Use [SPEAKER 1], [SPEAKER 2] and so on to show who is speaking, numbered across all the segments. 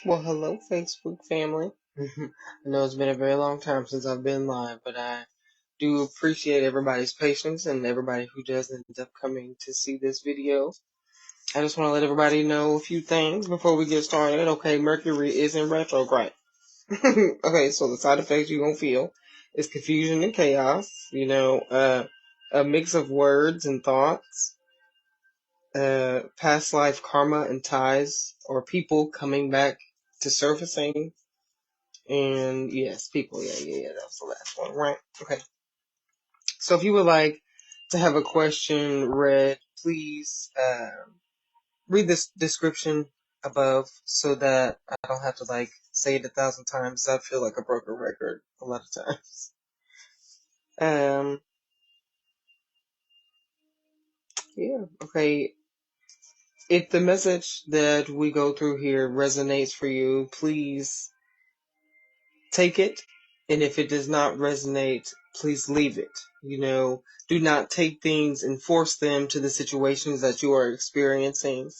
[SPEAKER 1] Well, hello, Facebook family. I know it's been a very long time since I've been live, but I do appreciate everybody's patience and everybody who does end up coming to see this video. I just want to let everybody know a few things before we get started. Okay, Mercury is in retrograde. Okay, so the side effects you're going to feel is confusion and chaos, a mix of words and thoughts, past life karma and ties, or people coming back to surfacing. And yes, people, yeah, that's the last one, right? Okay. So if you would like to have a question read, please read this description above so that I don't have to say it 1,000 times. I feel like a broken record a lot of times. Um, yeah, okay. If the message that we go through here resonates for you, please take it, and if it does not resonate, please leave it. Do not take things and force them to the situations that you are experiencing.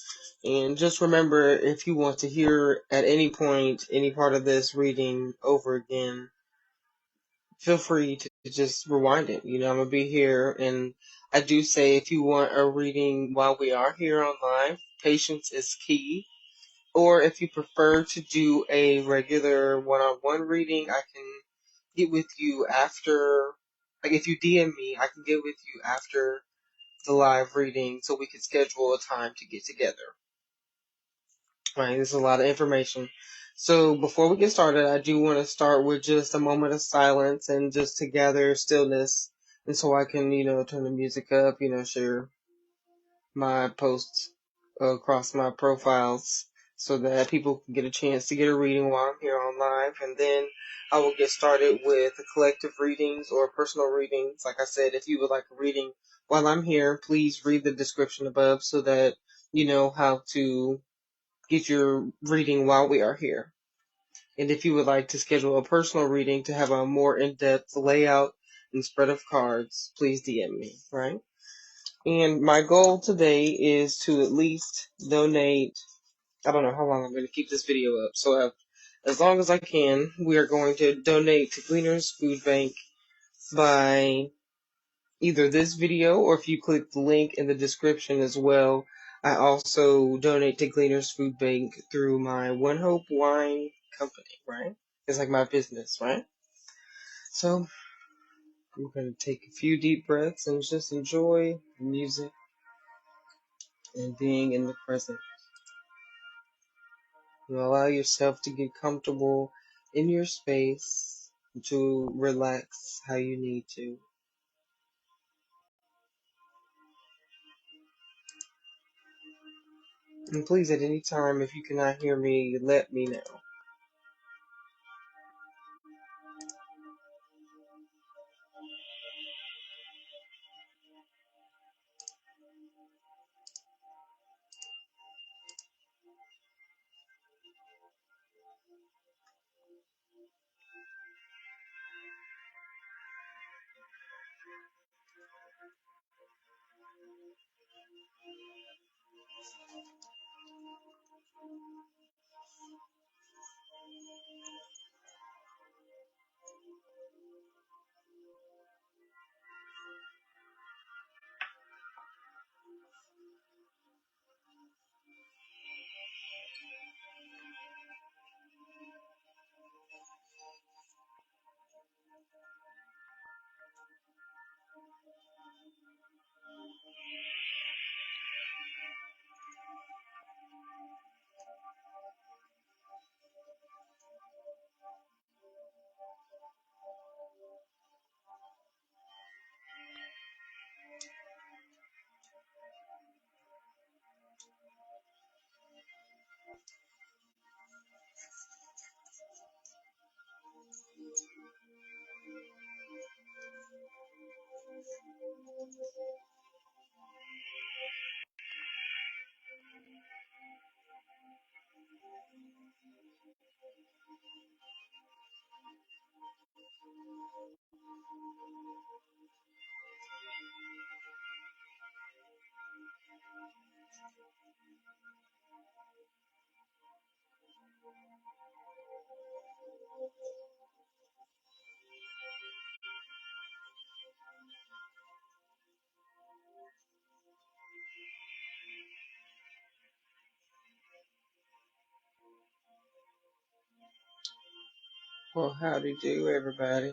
[SPEAKER 1] And just remember, if you want to hear at any point any part of this reading over again, feel free to just rewind it. I'm gonna be here, and I do say if you want a reading while we are here on live, patience is key. Or if you prefer to do a regular one-on-one reading, I can get with you after, if you DM me, I can get with you after the live reading so we can schedule a time to get together. Right, there's a lot of information. So before we get started, I do want to start with just a moment of silence and just to gather stillness. And so I can, turn the music up, share my posts across my profiles so that people can get a chance to get a reading while I'm here on live. And then I will get started with the collective readings or personal readings. Like I said, if you would like a reading while I'm here, please read the description above so that you know how to get your reading while we are here. And if you would like to schedule a personal reading to have a more in-depth layout and spread of cards, please DM me, right? And my goal today is to at least donate. I don't know how long I'm going to keep this video up. So as long as I can, we are going to donate to Gleaner's Food Bank by either this video or if you click the link in the description as well. I also donate to Gleaner's Food Bank through my One Hope Wine company, right? It's like my business, right? So I'm going to take a few deep breaths and just enjoy the music and being in the present. You allow yourself to get comfortable in your space to relax how you need to. And please, at any time, if you cannot hear me, let me know. Well, howdy do, everybody.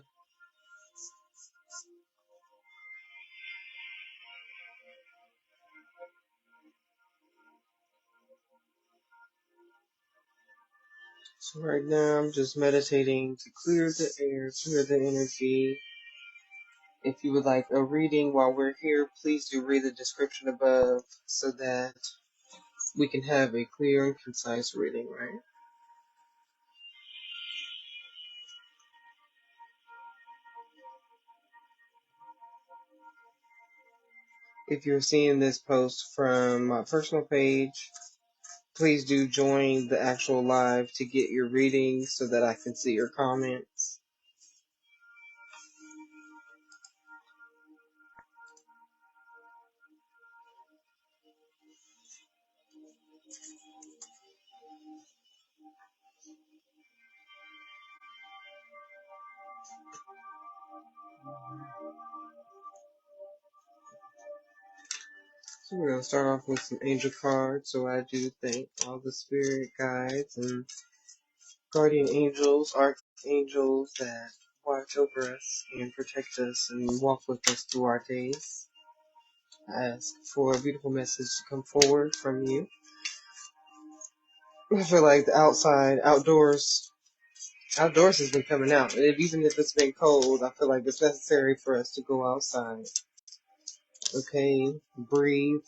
[SPEAKER 1] So right now I'm just meditating to clear the air, clear the energy. If you would like a reading while we're here, please do read the description above so that we can have a clear and concise reading, right? If you're seeing this post from my personal page, please do join the actual live to get your readings so that I can see your comments. So we're going to start off with some angel cards. So I do thank all the spirit guides and guardian angels, archangels that watch over us and protect us and walk with us through our days. I ask for a beautiful message to come forward from you. I feel like the outdoors has been coming out. And even if it's been cold, I feel like it's necessary for us to go outside. Okay, breathe,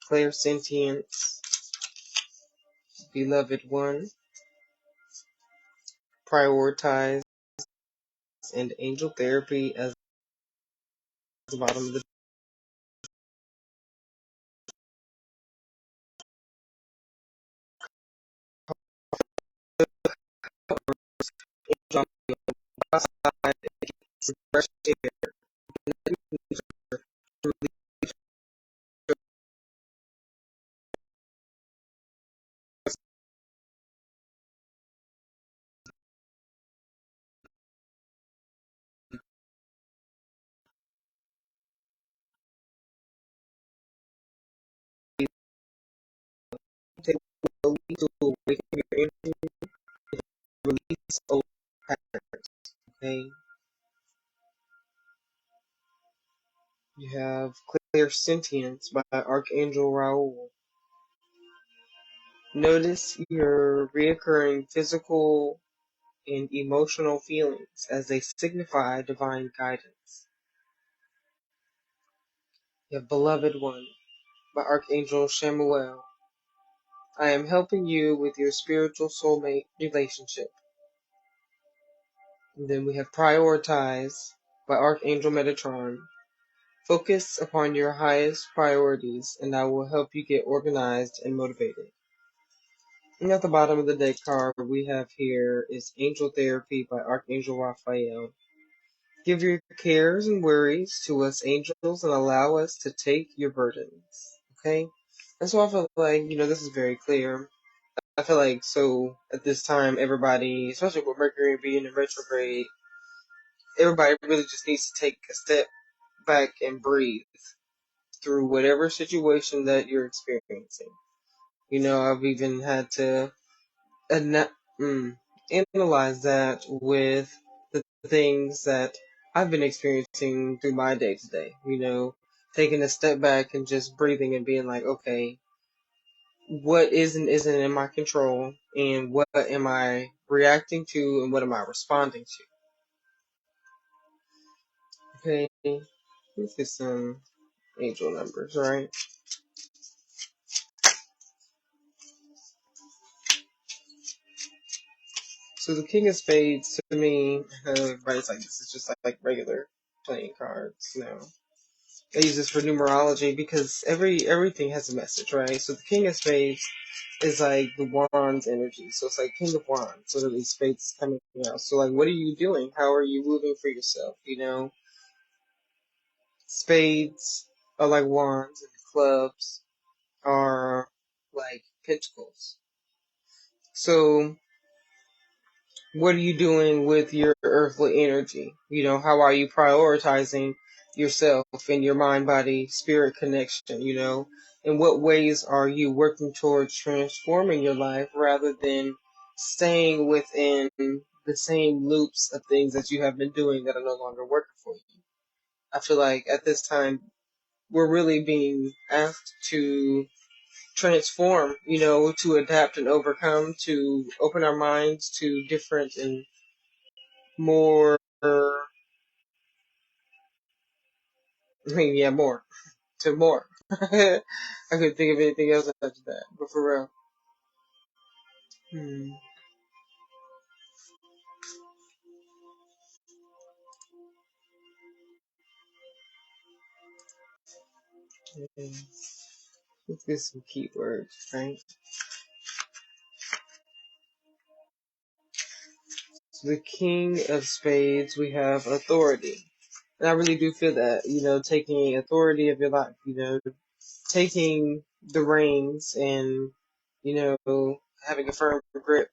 [SPEAKER 1] clear sentience, beloved one, prioritize, and angel therapy as the bottom of the outside, fresh air, take slowly to awaken your energy, release old patterns. Okay, you have clear sentience by Archangel Raoul. Notice your reoccurring physical and emotional feelings as they signify divine guidance. You have Beloved One by Archangel Shamuel. I am helping you with your spiritual soulmate relationship. And then we have Prioritize by Archangel Metatron. Focus upon your highest priorities, and I will help you get organized and motivated. And at the bottom of the deck card we have here is Angel Therapy by Archangel Raphael. Give your cares and worries to us angels and allow us to take your burdens. Okay? And so I feel like, this is very clear. I feel like so at this time everybody, especially with Mercury being in retrograde, everybody really just needs to take a step back and breathe through whatever situation that you're experiencing. I've even had to ana- analyze that with the things that I've been experiencing through my day to day. Taking a step back and just breathing and being like, okay, what isn't in my control, and what am I reacting to, and what am I responding to? Okay, let's get some angel numbers, right? So the King of Spades, to me, everybody's like, this is just like regular playing cards. No, I use this for numerology because everything has a message, right? So the King of Spades is like the Wands energy. So it's like King of Wands. So these spades coming out. So like, what are you doing? How are you moving for yourself? Spades are like wands, and clubs are like pentacles. So what are you doing with your earthly energy? How are you prioritizing yourself and your mind, body, spirit connection? In what ways are you working towards transforming your life rather than staying within the same loops of things that you have been doing that are no longer working for you. I feel like at this time we're really being asked to transform, to adapt and overcome, to open our minds to different and more, yeah, more, to more. I couldn't think of anything else after that, but for real. Hmm. Okay. Let's get some keywords, right? So the King of Spades, we have authority. And I really do feel that, taking authority of your life, taking the reins and, having a firm grip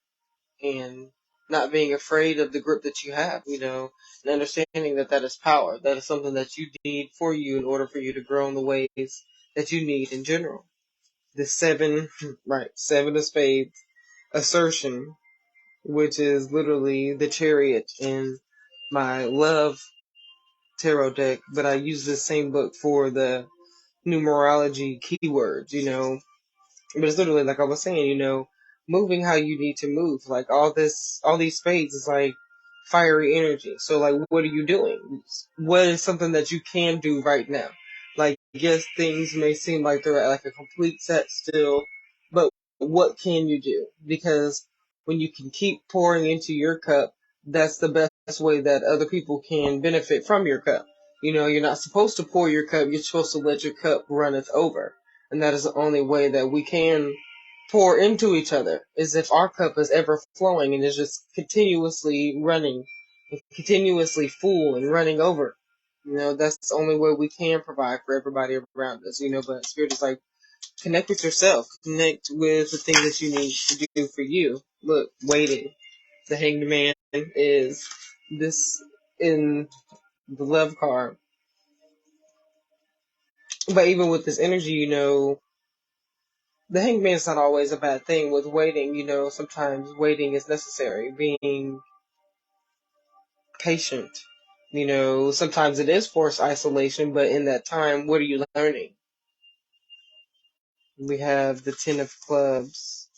[SPEAKER 1] and not being afraid of the grip that you have, and understanding that that is power. That is something that you need for you in order for you to grow in the ways that you need in general. The seven, right, seven of spades, assertion, which is literally the chariot in my love tarot deck, but I use this same book for the numerology keywords, but it's literally like I was saying, moving how you need to move. Like all these spades is like fiery energy. So like, what are you doing? What is something that you can do right now? Like, yes, things may seem like they're at like a complete set still, but what can you do? Because when you can keep pouring into your cup, that's the best way that other people can benefit from your cup. You're not supposed to pour your cup. You're supposed to let your cup runneth over. And that is the only way that we can pour into each other, is if our cup is ever flowing and is just continuously running, continuously full and running over. That's the only way we can provide for everybody around us, but Spirit is like, connect with yourself, connect with the thing that you need to do for you. Look, waiting. The Hanged Man is this in the love card. But even with this energy, the hangman's not always a bad thing with waiting. Sometimes waiting is necessary. Being patient. Sometimes it is forced isolation, but in that time, what are you learning? We have the Ten of Clubs,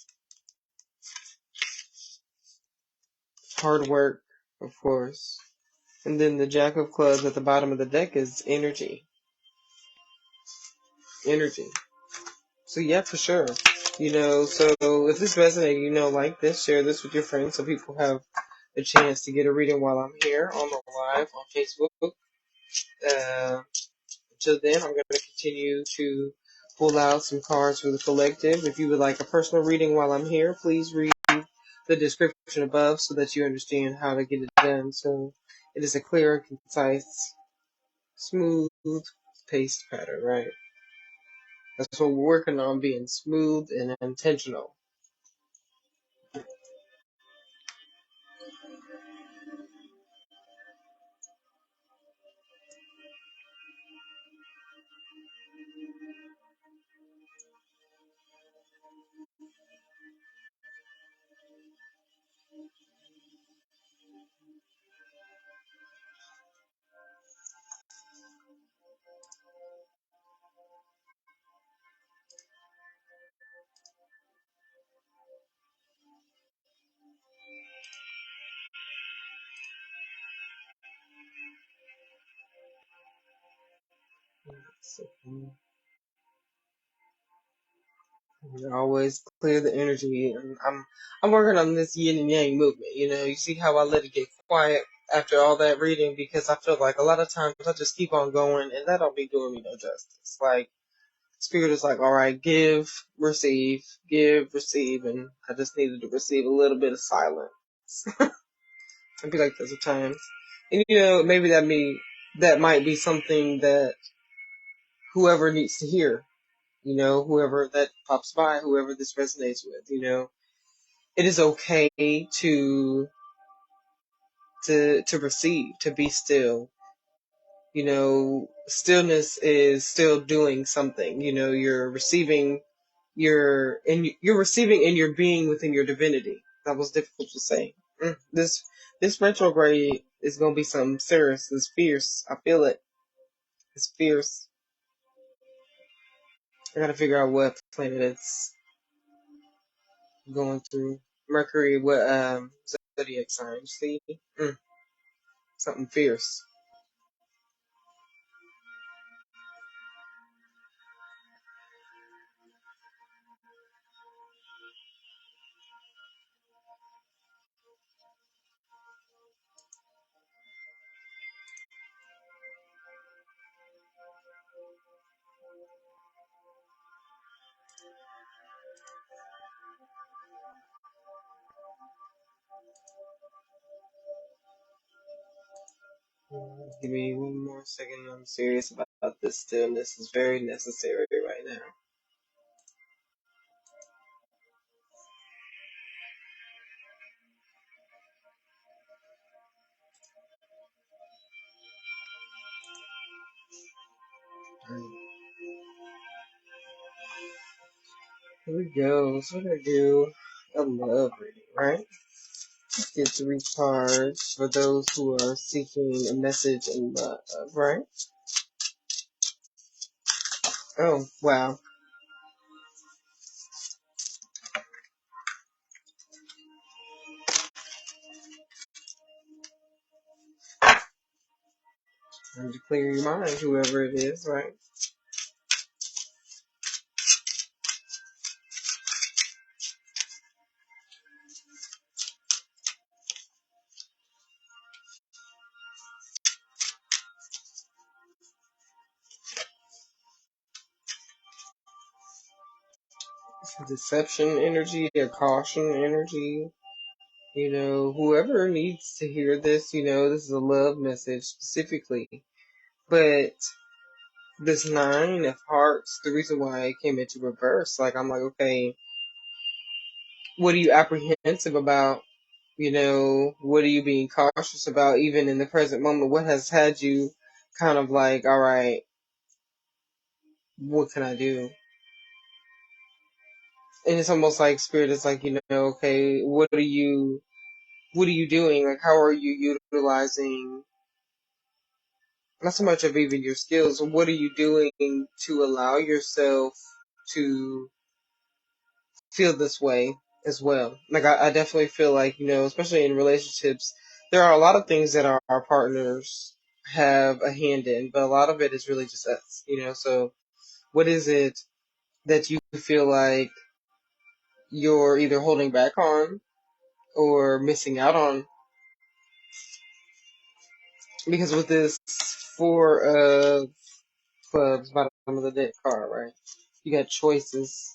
[SPEAKER 1] hard work, of course. And then the Jack of Clubs at the bottom of the deck is energy. Energy. So yeah, for sure. So if this resonates, like this, share this with your friends so people have a chance to get a reading while I'm here on the live on Facebook. Uh, until then, I'm going to continue to pull out some cards for the collective. If you would like a personal reading while I'm here, please read the description above so that you understand how to get it done. So it is a clear, concise, smooth paced pattern, right? That's what we're working on, being smooth and intentional. So, always clear the energy. And I'm working on this yin and yang movement. You see how I let it get quiet after all that reading, because I feel like a lot of times I just keep on going and that don't be doing me no justice. Like, Spirit is like, all right, give, receive, and I just needed to receive a little bit of silence. I'd be like that sometimes. And maybe that might be something that whoever needs to hear, whoever that pops by, whoever this resonates with, it is okay to receive, to be still. Stillness is still doing something. You're receiving you're receiving and you're being within your divinity. That was difficult to say. This This retrograde is gonna be something serious. It's fierce. I feel it. It's fierce. I gotta figure out what planet it's going through. Mercury, what zodiac sign? See, something fierce. Give me one more second. I'm serious about this still. This is very necessary right now. Here we go. So we're gonna do a love reading, right? Get to recharge for those who are seeking a message in love, right? Oh, wow. And to clear your mind, whoever it is, right? Deception energy or caution energy. Whoever needs to hear this, this is a love message specifically. But this nine of hearts, the reason why it came into reverse, like I'm like, okay, what are you apprehensive about? What are you being cautious about even in the present moment? What has had you kind of like, all right, what can I do? And it's almost like spirit is like, okay, what are you doing? Like, how are you utilizing not so much of even your skills, what are you doing to allow yourself to feel this way as well? Like, I definitely feel like, especially in relationships, there are a lot of things that our partners have a hand in, but a lot of it is really just us. So what is it that you feel like you're either holding back on or missing out on? Because with this four of clubs, bottom of the deck card, right? You got choices.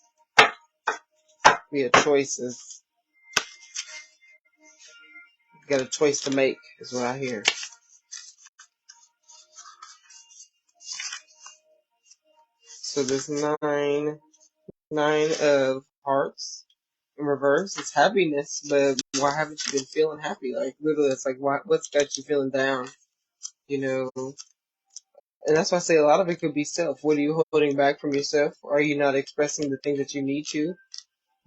[SPEAKER 1] We have choices. You got a choice to make, is what I hear. So this nine of hearts in reverse is happiness, but why haven't you been feeling happy? Like literally, it's like what's got you feeling down? You know, and that's why I say a lot of it could be self. What are you holding back from yourself? Are you not expressing the things that you need to?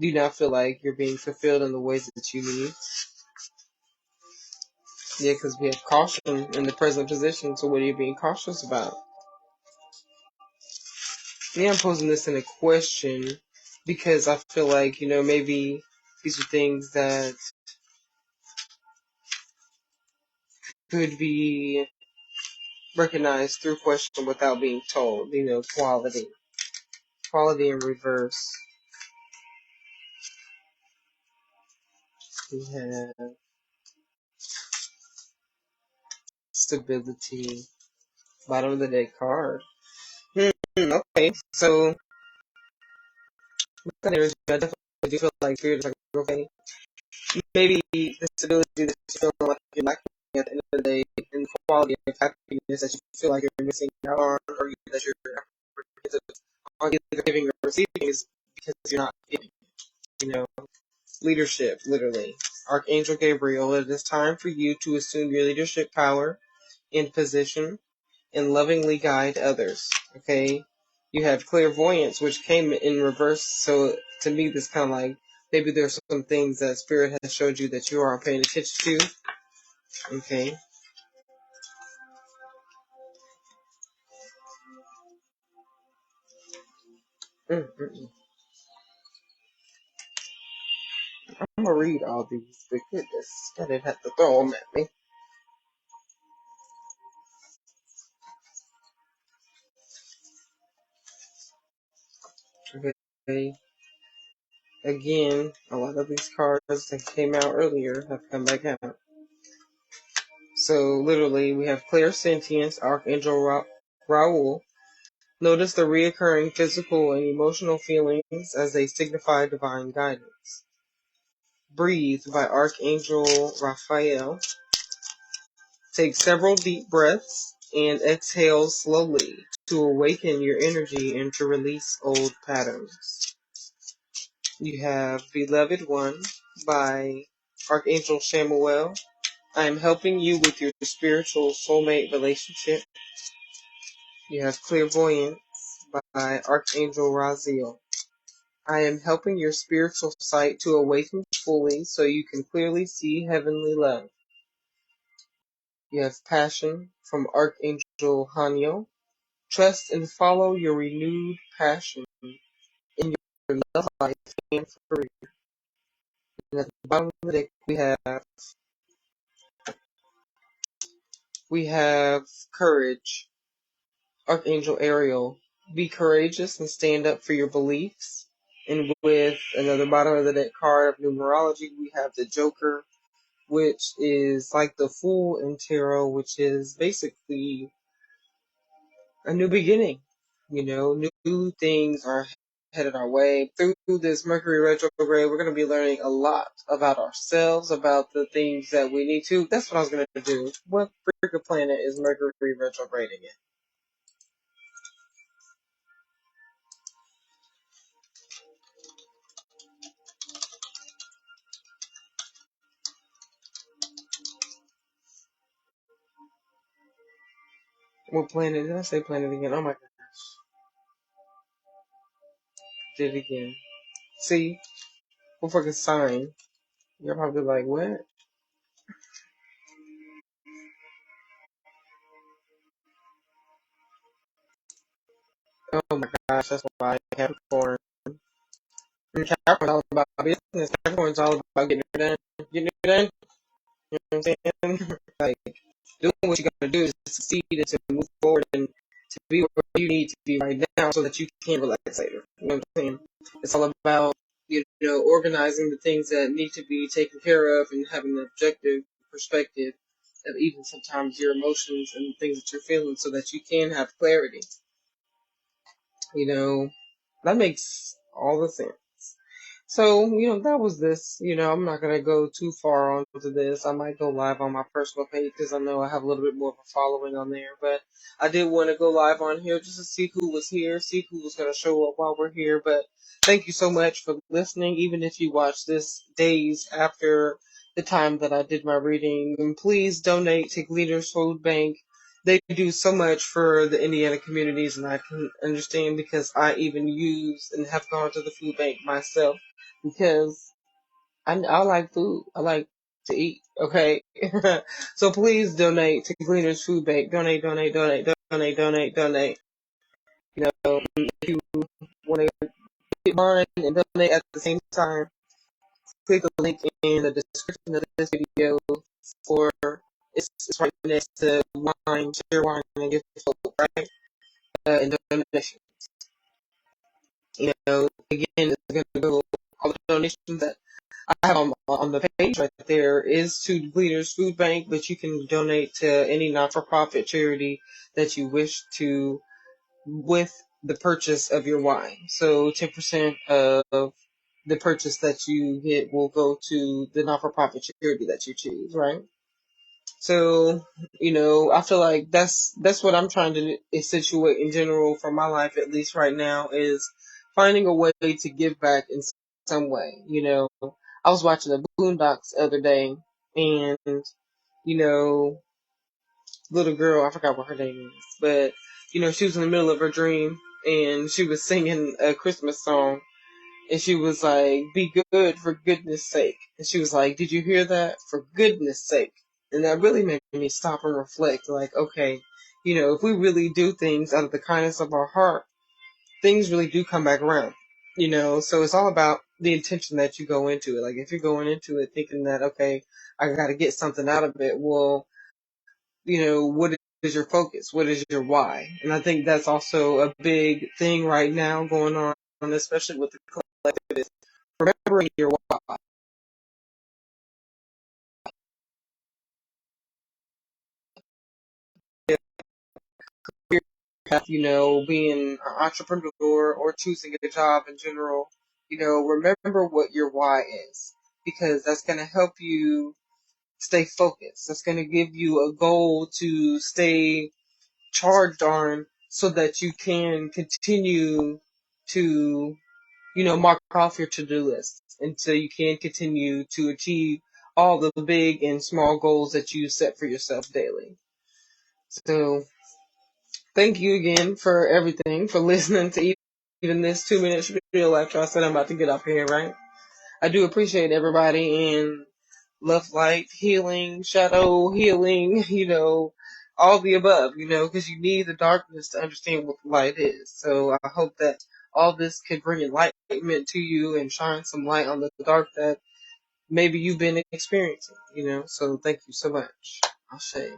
[SPEAKER 1] Do you not feel like you're being fulfilled in the ways that you need? Yeah, because we have caution in the present position. So what are you being cautious about? Yeah, I'm posing this in a question because I feel like, maybe these are things that could be recognized through question without being told. Quality. Quality in reverse. We have stability. Bottom of the deck card. Okay, so with that energy, I definitely do feel like spirit is like, okay, maybe the stability that you feel like you're lacking at the end of the day, and the quality of happiness that you feel like you're missing out on, or that you're on either giving or receiving is because you're not giving. You know, leadership, literally. Archangel Gabriel, it is time for you to assume your leadership power and position and lovingly guide others. Okay? You have clairvoyance, which came in reverse, so to me, this kind of like maybe there's some things that Spirit has showed you that you aren't paying attention to. Okay. Mm-mm. I'm gonna read all these, but goodness, I didn't have to throw them at me. Okay. Again, a lot of these cards that came out earlier have come back out. So literally, we have clairsentience, Archangel Raoul. Notice the reoccurring physical and emotional feelings as they signify divine guidance. Breathe by Archangel Raphael. Take several deep breaths and exhale slowly to awaken your energy and to release old patterns. You have Beloved One by Archangel Samuel. I am helping you with your spiritual soulmate relationship. You have Clairvoyance by Archangel Raziel. I am helping your spiritual sight to awaken fully so you can clearly see heavenly love. You have Passion from Archangel Haniel. Trust and follow your renewed passion in your love life and career. And at the bottom of the deck, we have Courage, Archangel Ariel. Be courageous and stand up for your beliefs. And with another bottom of the deck card of numerology, we have the Joker, which is like the Fool in tarot, which is basically a new beginning. New things are headed our way. Through this Mercury retrograde, we're going to be learning a lot about ourselves, about the things that we need to. That's what I was going to do. What freaking planet is Mercury retrograding in? What planet? Did I say planet again? Oh my gosh. Did it again. See? What fucking sign? You're probably like, what? Oh my gosh, that's why Capricorn. And Capricorn's all about business. Capricorn's all about getting it done. Getting it done. You know what I'm saying? Like, doing what you gotta do is to succeed and to move forward and to be where you need to be right now so that you can relax later. You know what I'm saying? It's all about, organizing the things that need to be taken care of and having an objective perspective of even sometimes your emotions and things that you're feeling so that you can have clarity. You know, that makes all the sense. So, that was this. I'm not going to go too far onto this. I might go live on my personal page because I know I have a little bit more of a following on there. But I did want to go live on here just to see who was here, see who was going to show up while we're here. But thank you so much for listening, even if you watch this days after the time that I did my reading. And please donate to Gleaners Food Bank. They do so much for the Indiana communities, and I can understand because I even use and have gone to the food bank myself because I like food. I like to eat. Okay. So please donate to Gleaners Food Bank. Donate, donate, donate, donate, donate, donate. If you want to get mine and donate at the same time, click the link in the description of this video for it's right next to wine, share wine, and gift hope, right? And donation. Again, it's going to go all the donations that I have on the page right there is to Gleaners Food Bank, but you can donate to any not-for-profit charity that you wish to with the purchase of your wine. So 10% of the purchase that you get will go to the not-for-profit charity that you choose, right? So, I feel like that's what I'm trying to situate in general for my life, at least right now, is finding a way to give back in some way. I was watching the Boondocks the other day, and you know, little girl, I forgot what her name is, but she was in the middle of her dream, and she was singing a Christmas song, and she was like, "Be good for goodness sake," and she was like, "Did you hear that? For goodness sake." And that really made me stop and reflect, like, okay, if we really do things out of the kindness of our heart, things really do come back around. So it's all about the intention that you go into it. Like, if you're going into it thinking that, okay, I got to get something out of it, well, what is your focus? What is your why? And I think that's also a big thing right now going on, especially with the collective, is remembering your why. Being an entrepreneur or choosing a job in general, remember what your why is, because that's going to help you stay focused. That's going to give you a goal to stay charged on so that you can continue to, mark off your to-do list, and so you can continue to achieve all the big and small goals that you set for yourself daily. So thank you again for everything, for listening to even this 2 minute spiel after I said I'm about to get up here, right? I do appreciate everybody, and love, light, healing, shadow, healing, all the above, because you need the darkness to understand what the light is. So I hope that all this could bring enlightenment to you and shine some light on the dark that maybe you've been experiencing, So thank you so much. I'll say.